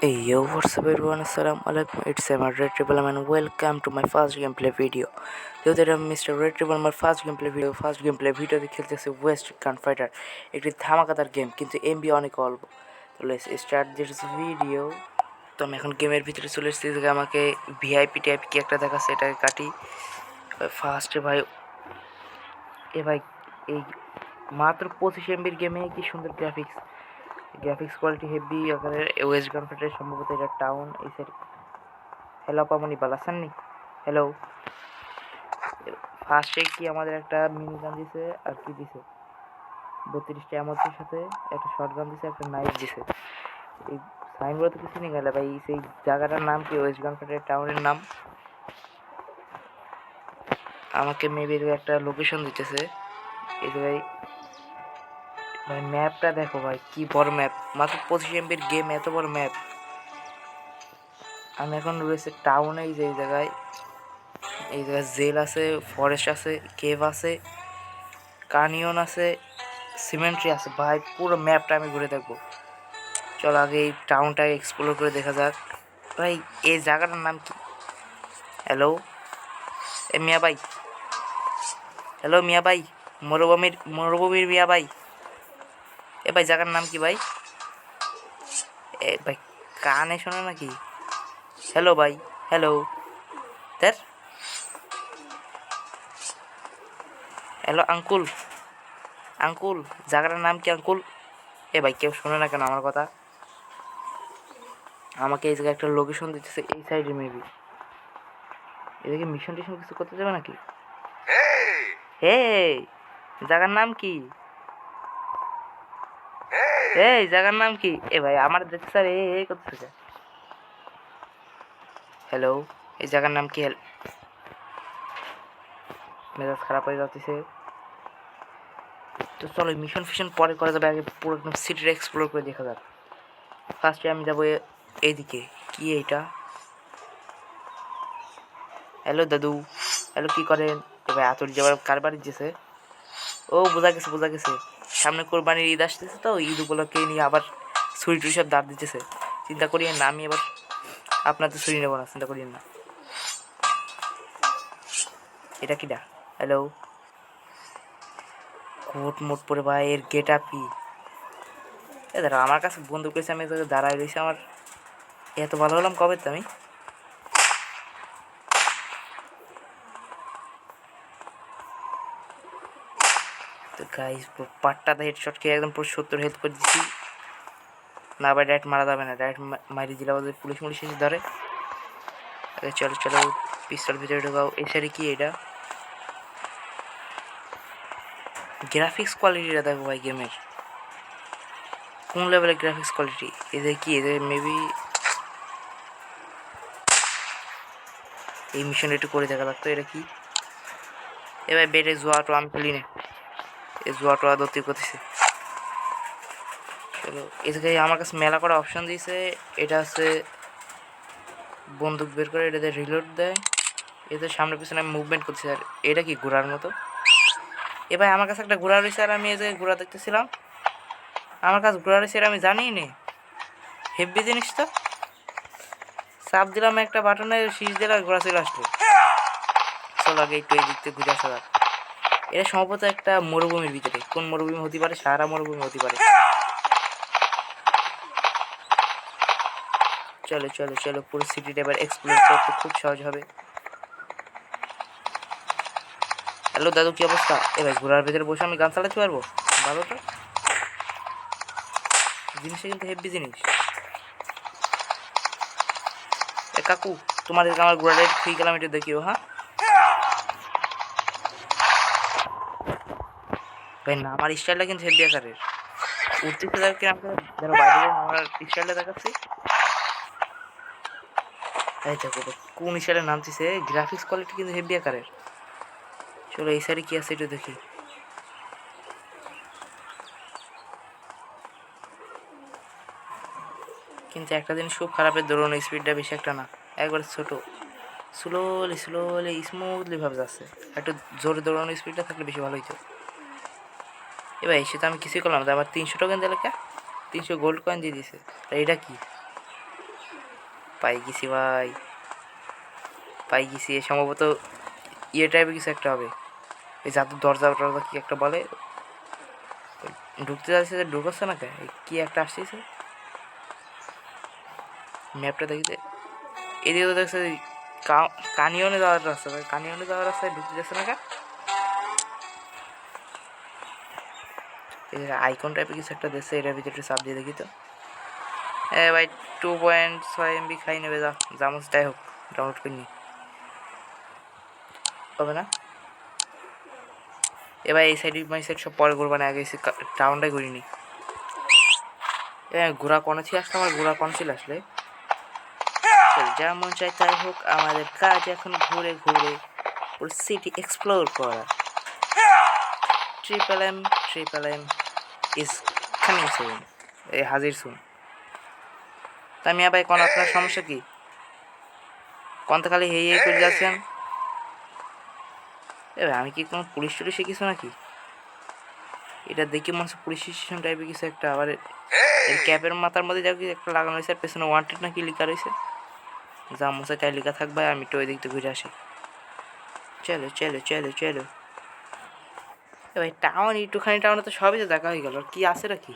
Hey yo, what's up everyone? Assalamu alaikum. It's Emma Red Triple and welcome to my first gameplay video. Today I'm Mr. Red Triple, my first gameplay video. First gameplay video খেলতেছে West gunfighter, একটি ধামাকাদার game কিন্তু MB অনেক অল্প। তো let's start this video. তো আমি এখন গেমের ভিতরে চলে এসেছি। আমাকে ভিআইপি টাইপ কি একটা দেখাচ্ছে, এটাকে কাটি। ফার্স্টে ভাই, ভাই এই মাত্র 25 এমবির গেমে কি সুন্দর গ্রাফিক্স কোয়ালিটি হেভি আকারের। ওয়েস্ট গানফাইটার সম্ভবত এটা টাউন এই সাইড। হ্যালো পামনি বালাসাননি, হ্যালো। ফার্স্টে কি আমাদের একটা মিনি গান দিছে আর কি দিছে 32টা এমওর সাথে একটা শর্ট গান দিছে, একটা নাইফ দিছে। এই সাইনবোর্ডে তো কিছু নেই গেলে ভাই। সেই জায়গাটার নাম কি? ওয়েস্ট গানফাইটার টাউনের নাম। আমাকে মেবি একটা লোকেশন দিতেছে এই যে ভাই। ভাই ম্যাপটা দেখো ভাই, কি বড় ম্যাপ। মাত্র 25 এমবির গেম, এত বড় ম্যাপ। আমি এখন রয়েছে টাউনে। এই যে এই জায়গায় জেল আছে, ফরেস্ট আছে, কেভ আছে, কানিয়ন আছে, সিমেন্ট্রি আছে। ভাই পুরো ম্যাপটা আমি ঘুরে দেখবো। চলো আগে এই টাউনটাকে এক্সপ্লোর করে দেখা যাক। ভাই এই জায়গাটার নাম কি? হ্যালো এ মিয়া ভাই, হ্যালো মিয়া ভাই, মরুভূমির মিয়া ভাই। এ ভাই জায়গার নাম কি ভাই? এ ভাই কানে শোনো নাকি? হ্যালো ভাই, হ্যালো স্যার, হ্যালো আঙ্কুল, আঙ্কুল জায়গাটার নাম কি আঙ্কুল? এ ভাই কেউ শোনে না কেন আমার কথা? আমাকে এই জায়গায় একটা লোকেশন দিতেছে এই সাইডে মেবি। এদিকে মিশন টিশন কিছু করতে যাবে নাকি? হে জায়গার নাম কি? এই জায়গার নাম কি? এ ভাই আমার দেখতে স্যার এই করতেছে। হ্যালো এই জায়গার নাম কি? মেজাজ খারাপ হয়ে যাচ্ছে। তো চলো মিশন ফিশন পরে করা যাবে, আগে পুরো একদম সিটিটা এক্সপ্লোর করে দেখা যাক। ফার্স্টে আমি যাবো এইদিকে। কি এইটা? হ্যালো দাদু, হ্যালো কি করেন? এবার আতর যাবার কার বাড়ি যেছে? ও বোঝা গেছে বোঝা গেছে, সামনে কোরবানির ঈদ আসতেছে, তো ঈদ উপলক্ষে নিয়ে আবার ছুরি টুরি সব দাঁড় দিতেছে। চিন্তা করিয়েন না, আমি এবার আপনার তো ছুরি নেবো না, চিন্তা করিয়েন না। এটা কিটা? হ্যালো কোট মোট পরে ভাই, এর গেট আপ কি? এ দাঁড়া, আমার কাছে বন্দুক রয়েছে, আমি তোকে দাঁড়ায় রয়েছি। আমার এত ভালো হলাম কবে তো আমি? তো গাইস পাট্টাতে হেডশট খেয়ে একদম পুরো 70 হেলথ করে দিচ্ছি। না ভাই ডাইরেক্ট মারা যাবে না, ডাইরেক্ট মারি দিলে আমাদের পুলিশ মুলিশ এসে ধরে। আরে চলো চলো পিস্তল ভিতরে ঢোকাও। এই সাইডে কি এটা? গ্রাফিক্স কোয়ালিটিটা দেখো ভাই গেমের, কোন লেভেলের গ্রাফিক্স কোয়ালিটি। এদের কি, এদের মেবি এই মিশন একটু করে দেখা লাগতো। এটা কি? এবার বেডে জোয়াটো আমি খেলি না, এই জোয়াটো দত্তি করতেছে। চলো এদিকে আমার কাছে মেলা করা অপশন দিয়েছে। এটা আছে বন্দুক বের করে এটাতে রিলোড দেয়। এদের সামনে পিছনে আমি মুভমেন্ট করছি। আর এটা কি ঘোড়ার মতো? এবার আমার কাছে একটা ঘোড়া রয়েছে, আর আমি এই যে ঘোড়া দেখতেছিলাম। আমার কাছে ঘোড়া রয়েছে, আমি জানি নে হেভি জিনিস তো। চাপ দিলাম একটা বাটনে, শীষ দিলে ঘোড়া চলে আসলো। চলো আগে একটু এই দিক থেকে ঘুরে আসা যাক। এটা সম্ভবত একটা মরুভূমির ভিতরে। কোন মরুভূমি হতে পারে? সাহারা মরুভূমি হতে পারে। চলো চলো চলো পুরো সিটিটা এবার এক্সপ্লোর করতে খুব সহজ হবে। হ্যালো দাদু কি অবস্থা? এবার ঘোড়ার ভেতরে বসে আমি গান চালাতে পারবো? ভালো তো, জিনিসটা কিন্তু হেভি জিনিস। এ কাকু, তোমার আমার ঘোড়াটা ঠিক গেলাম, এটা দেখিও। হ্যাঁ ভাই না, আমার স্টাইলটা কিন্তু হেভি আকারের। উঠতেছে দেখো আমাকে, ধরো বাইরে আমার স্টাইলটা দেখাচ্ছি। এই দেখো কোন স্টাইলে নামতেছে, গ্রাফিক্স কোয়ালিটি কিন্তু হেভি আকারের। চলো এই সাইডে কি আছে এটা দেখি। কিন্তু একটা জিনিস খুব খারাপের, দৌড়ানো স্পিডটা বেশি একটা না, একবার ছোট। স্লোলি স্লোলি স্মুথলি ভাবে যাচ্ছে। একটু জোরে দৌড়ানো স্পিডটা থাকলে বেশি ভালো হইতো। এবার এসে তো আমি কিছুই করলাম না, আমার 300 টোকেন দিলে কে? 300 গোল্ড কয়েন দিয়ে দিছে। এটা কি? পাই গেছি ভাই, পাই গেছি। সম্ভবত ইয়ে টাইপের কিছু একটা হবে, এই জাদু দরজা টরজা কি একটা বলে। ঢুকতে যাচ্ছে, ঢুকছে না কে, কি একটা আসতেছে। ম্যাপটা দেখিতে এদিকে তো দেখছে কানিয়নে যাওয়ার রাস্তা, ভাই কানিয়নে যাওয়ার রাস্তায় ঢুকতে যাচ্ছে না কে। এই আইকন টাইপের কিছু একটা দেখছে, এটার ভিতরে চাপ দিয়ে দেখি তো। ভাই 2.6 MB খাই নেবে, যা জামুসটাই হোক ডাউনলোড করে নি, হবে না। এবার এই সাইড মাই সাইড সব পরে ঘুরবা না, আগে এসে টাউনটাই ঘুরিনি। ঘোরা কোন ছিল আসলে, আমার ঘোরা কোন ছিল আসলে। যেমন চাই তাই হোক, আমাদের কাজ এখন ঘুরে ঘুরে পুরো সিটি এক্সপ্লোর করা। Triple M is coming soon, এই হাজির শুন। তা মিয়া ভাই কোন আপনার সমস্যা কি? কোন খালি হেই হেই করে যাচ্ছেন? এবার আমি কি কোনো পুলিশ টুলিশে কিছু নাকি? এটা দেখে মনে হচ্ছে পুলিশ স্টেশন টাইপের কিছু একটা। আবার এর ক্যাপের মাথার মধ্যে যা কিছু একটা লাগানো হয়েছে, আর পেছনে ওয়ান্টেড নাকি লেখা রয়েছে। যা মশাই তাই লেখা থাকবে, আমি তো ওই দিক থেকে ঘুরে আসি। চলো চলো চলো চলো ভাই, টাউন একটুখানি, টাউনে তো সবই তো দেখা হয়ে গেল, আর কি আছে নাকি?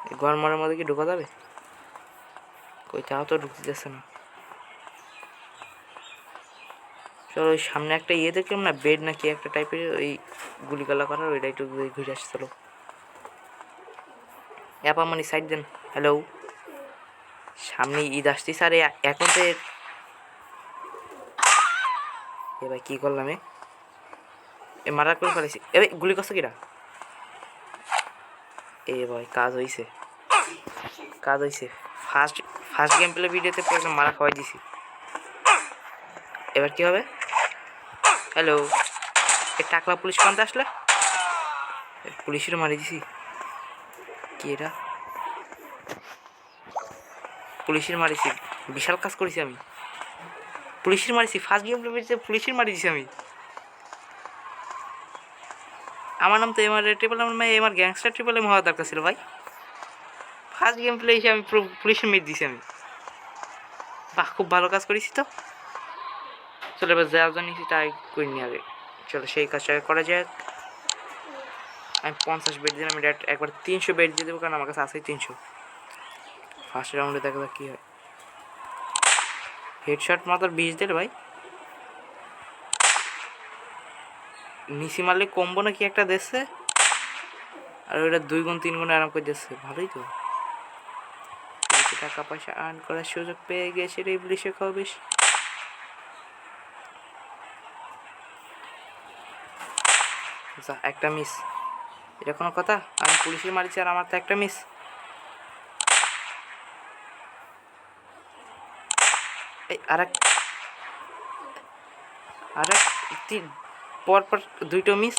এই গরমারের মধ্যে কি ঢোকা যাবে? কই তাও তো ঢুকতে যাচ্ছে না। চলো ওই সামনে একটা ইয়ে দেখলাম না, বেড নাকি একটা টাইপের, ওই গুলিগালা করার, ওইটা একটু ঘুরে আসি চলো। অ্যাপা মানি সাইড দেন। হ্যালো, সামনে ঈদ আসতেছে, আরে এখন তো এ ভাই কী করলাম? এ মারা করে ফেলেছি। এ ভাই গুলি করছে কিরা? এ ভাই কাজ হয়েছে, কাজ হয়েছে। ফার্স্ট ফার্স্ট গেম প্লে ভিডিওতে পুরো একদম মারা খাওয়াই দিছি। এবার কি হবে? হ্যালো, এ টাকলা পুলিশ পান্তে আসলে, পুলিশেরও মারি দিছি। কি এটা? পুলিশের মারিছি, বিশাল কাজ করেছি আমি। পুলিশের মারিছি, ফার্স্ট গেম প্লে ভিডিওতে পুলিশের মারি দিছি আমি। আমার নাম তো MR triple M, MR gangster triple M হওয়ার দরকার ছিল ভাই। ফার্স্ট গেম প্লে হিসেবে আমি পুরো পুলিশের মেরে দিছি আমি। বাহ, খুব ভালো কাজ করেছি তো। চলো এবার যা জানি তাই করিনি আগে। চলো সেই কাজটা করা যাক। আমি 50 বেড দিন, আমি ডাইরেক্ট একবার 300 বেড দিয়ে দেবো, কারণ আমার কাছে আসেই 300। ফার্স্ট রাউন্ডে দেখা যাক কী হয়। হেডশট মাত্র 20 দিল ভাই। নিচি মারলে কমবো না কি একটা দেখছে, আর ওইটা 2 গুণ 3 গুণ আরাম করে দিচ্ছে। ভালোই তো, টাকা পয়সা আর্ন করার সুযোগ পেয়ে গেছে রে ইবলিশে খবিশ। যা একটা মিস, এটা কোনো কথা? আমি পুলিশের মারিছি আর আমার তো একটা মিস। এই আরেক পর পর 2টো মিস।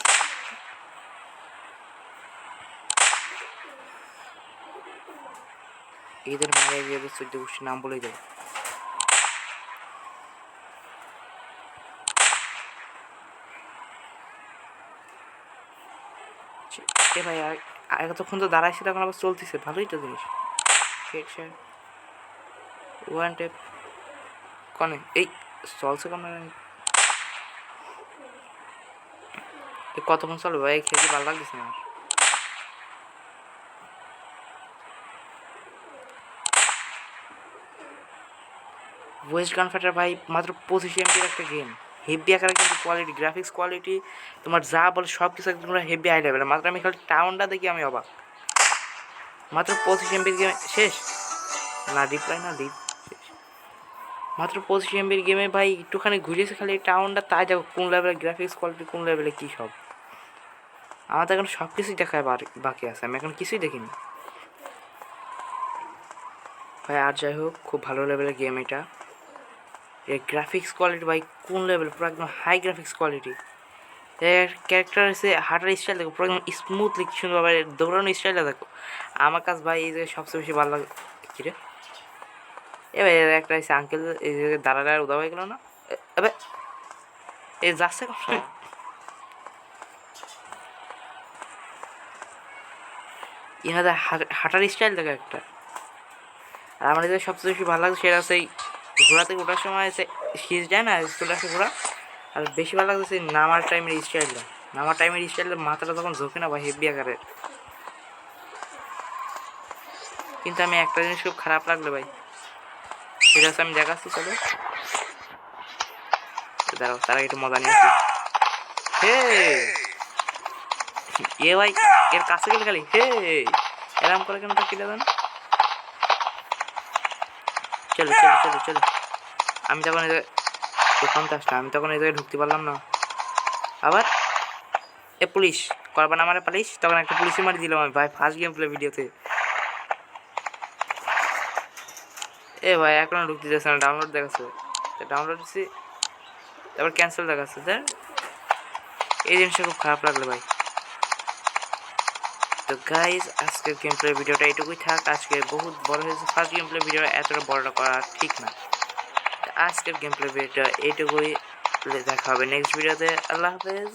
এদের মারে গিয়ে 14 গোষ্ঠীর নাম বলেই দেবো। এ ভাই এতক্ষণ তো দাঁড়াইছিল, এখন আবার চলতেছে, ভালোই তো জিনিস। হেডশট ওয়ান টেপ কনে এই চলছে কেন? কতক্ষণ চলবে ভাই? খেতে ভালো লাগতেছে না আমার। ওয়েস্ট গানফাইটার ভাই মাত্র 25 MB-র একটা গেম, হেভি আকারে কিন্তু কোয়ালিটি, গ্রাফিক্স কোয়ালিটি তোমার যা বলে সব কিছু একদম হেভি হাই লেভেল। মাত্র আমি খালি টাউনটা দেখি আমি অবাক। মাত্র 25 MB-র গেম শেষ না, রিপ্লাই না ডিপ শেষ। মাত্র 25 MB-র গেমে ভাই একটুখানি ঘুরেছে খালি টাউনটা, তাই দেখো কোন লেভেলের গ্রাফিক্স কোয়ালিটি, কোন লেভেলে কী সব। আমার তো এখন সব কিছুই দেখায় বাকি আছে, আমি এখন কিছুই দেখিনি ভাই। আর যাই হোক, খুব ভালো লেভেলের গেম এটা। এর গ্রাফিক্স কোয়ালিটি ভাই কোন লেভেল, পুরো একদম হাই গ্রাফিক্স কোয়ালিটি। এর ক্যারেক্টার হচ্ছে হাঁটার স্টাইল দেখো, পুরো একদম স্মুথলি সুন্দরভাবে দৌড়ানো স্টাইলটা দেখো। আমার কাছে ভাই এই যে সবচেয়ে বেশি ভালো লাগে। কী রে এবার একটা হচ্ছে আঙ্কেল, এই যে দাঁড়ালে আর উদা হয়ে গেল না। এবার এ যাচ্ছে ইনাদের হাঁটার স্টাইল দেখো একটা। আর আমার যে সবচেয়ে বেশি ভালো লাগছে সেটা হচ্ছে ঘোড়া থেকে ওঠার সময় এসে শীষ যায় না, চলে আসে ঘোড়া। আর বেশি ভালো লাগছে নামার টাইমের স্টাইলটা মাথাটা তখন ঝোঁকে না ভাই, হেভি আকারের। কিন্তু আমি একটা জিনিস খুব খারাপ লাগলো ভাই, সেটা হচ্ছে আমি দেখাচ্ছি, চলো দাঁড়াও, তারা একটু মজা নিয়ে আসি। হে এ ভাই, এর কাছে গেলে খালি হে এরম করে কেন, কিনে দেন। চলো চলো চলো চলো, আমি তখন এই জায়গায় আমি তখন এই জায়গায় ঢুকতে পারলাম না। আবার এ পুলিশ করবা না, আমার পুলিশ তখন একটা পুলিশে মারি দিলাম আমি ভাই, ফার্স্ট গেম প্লে ভিডিওতে। এ ভাই এখনো ঢুকতে যাচ্ছে না, ডাউনলোড দেখাচ্ছে, ডাউনলোড দিচ্ছি তারপর ক্যান্সেল দেখাচ্ছে। এই জিনিসটা খুব খারাপ লাগলো ভাই। তো গাইজ আজকের গেম প্লে ভিডিওটা এইটুকুই থাক, আজকে বহুত বড় হয়েছে, ফার্স্ট গেম প্লে ভিডিও এতটা বড়টা করা ঠিক না। আজকের গেম প্লে ভিডিওটা এইটুকুই, দেখা হবে নেক্সট ভিডিওতে। আল্লাহ হাফেজ।